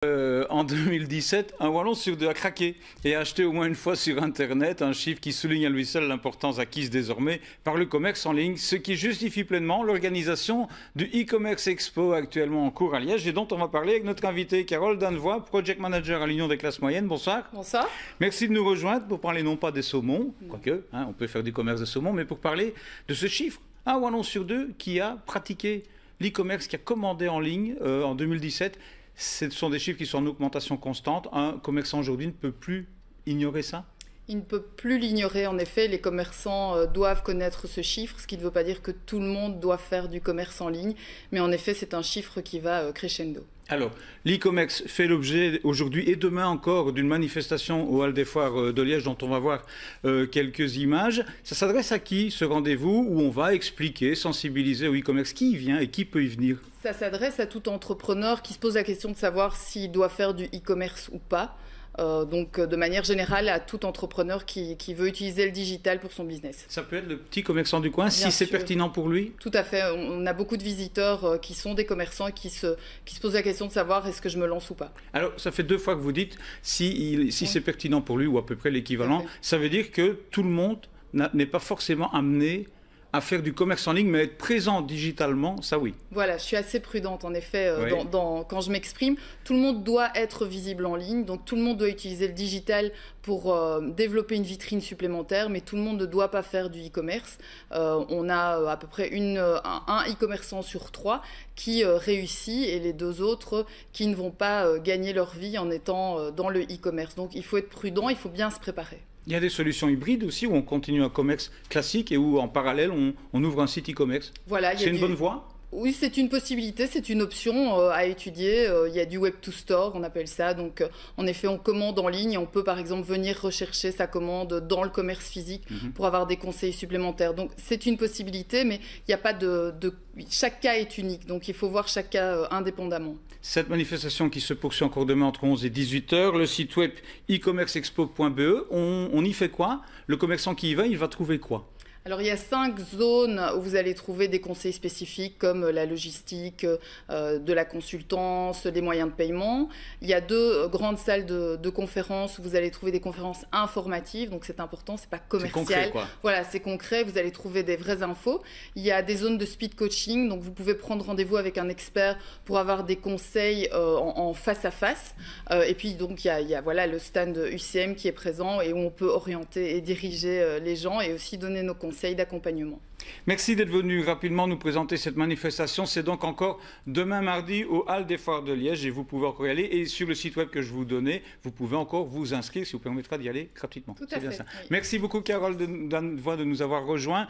En 2017, un Wallon sur deux a craqué et a acheté au moins une fois sur Internet, un chiffre qui souligne à lui seul l'importance acquise désormais par le commerce en ligne, ce qui justifie pleinement l'organisation du e-commerce expo actuellement en cours à Liège et dont on va parler avec notre invitée Carole Dannevoie, Project Manager à l'Union des classes moyennes. Bonsoir. Bonsoir. Merci de nous rejoindre pour parler non pas des saumons, quoique on peut faire du commerce de saumon, mais pour parler de ce chiffre. Un Wallon sur deux qui a pratiqué l'e-commerce, qui a commandé en ligne en 2017. Ce sont des chiffres qui sont en augmentation constante. Un commerçant aujourd'hui ne peut plus ignorer ça? Il ne peut plus l'ignorer. En effet, les commerçants doivent connaître ce chiffre, ce qui ne veut pas dire que tout le monde doit faire du commerce en ligne. Mais en effet, c'est un chiffre qui va crescendo. Alors, l'e-commerce fait l'objet aujourd'hui et demain encore d'une manifestation au Hall des Foires de Liège dont on va voir quelques images. Ça s'adresse à qui ce rendez-vous où on va expliquer, sensibiliser au e-commerce? Qui y vient et qui peut y venir? Ça s'adresse à tout entrepreneur qui se pose la question de savoir s'il doit faire du e-commerce ou pas. Donc de manière générale à tout entrepreneur qui veut utiliser le digital pour son business. Ça peut être le petit commerçant du coin si c'est pertinent pour lui? Tout à fait. On a beaucoup de visiteurs qui sont des commerçants et qui se posent la question de savoir est-ce que je me lance ou pas. Alors ça fait 2 fois que vous dites si c'est pertinent pour lui ou à peu près l'équivalent. Ça veut dire que tout le monde n'est pas forcément amené à faire du commerce en ligne, mais être présent digitalement, ça oui. Voilà, je suis assez prudente en effet quand je m'exprime. Tout le monde doit être visible en ligne, donc tout le monde doit utiliser le digital pour développer une vitrine supplémentaire, mais tout le monde ne doit pas faire du e-commerce. On a à peu près un e-commerçant sur 3 qui réussit et les 2 autres qui ne vont pas gagner leur vie en étant dans le e-commerce. Donc il faut être prudent, il faut bien se préparer. Il y a des solutions hybrides aussi où on continue un commerce classique et où en parallèle on ouvre un site e-commerce. Voilà, c'est une bonne voie? Oui, c'est une possibilité, c'est une option à étudier. Il y a du web to store, on appelle ça. Donc, en effet, on commande en ligne. On peut, par exemple, venir rechercher sa commande dans le commerce physique pour avoir des conseils supplémentaires. Donc, c'est une possibilité, mais il n'y a pas chaque cas est unique. Donc, il faut voir chaque cas indépendamment. Cette manifestation qui se poursuit encore demain entre 11 et 18 h, le site web e-commerceexpo.be, on y fait quoi? Le commerçant qui y va, il va trouver quoi? Alors, il y a 5 zones où vous allez trouver des conseils spécifiques comme la logistique, de la consultance, des moyens de paiement. Il y a 2 grandes salles de conférences où vous allez trouver des conférences informatives. Donc, c'est important, c'est pas commercial. C'est concret, quoi. Voilà, c'est concret. Vous allez trouver des vraies infos. Il y a des zones de speed coaching. Donc, vous pouvez prendre rendez-vous avec un expert pour avoir des conseils en face à face. Et puis, donc, il y a voilà, le stand UCM qui est présent et où on peut orienter et diriger les gens et aussi donner nos conseils d'accompagnement. Merci d'être venu rapidement nous présenter cette manifestation. C'est donc encore demain mardi au Hall des Foires de Liège et vous pouvez encore y aller. Et sur le site web que je vous donnais, vous pouvez encore vous inscrire, ce qui vous permettra d'y aller gratuitement. Tout à fait. Bien ça. Oui. Merci beaucoup Carole Dannevoie de nous avoir rejoints.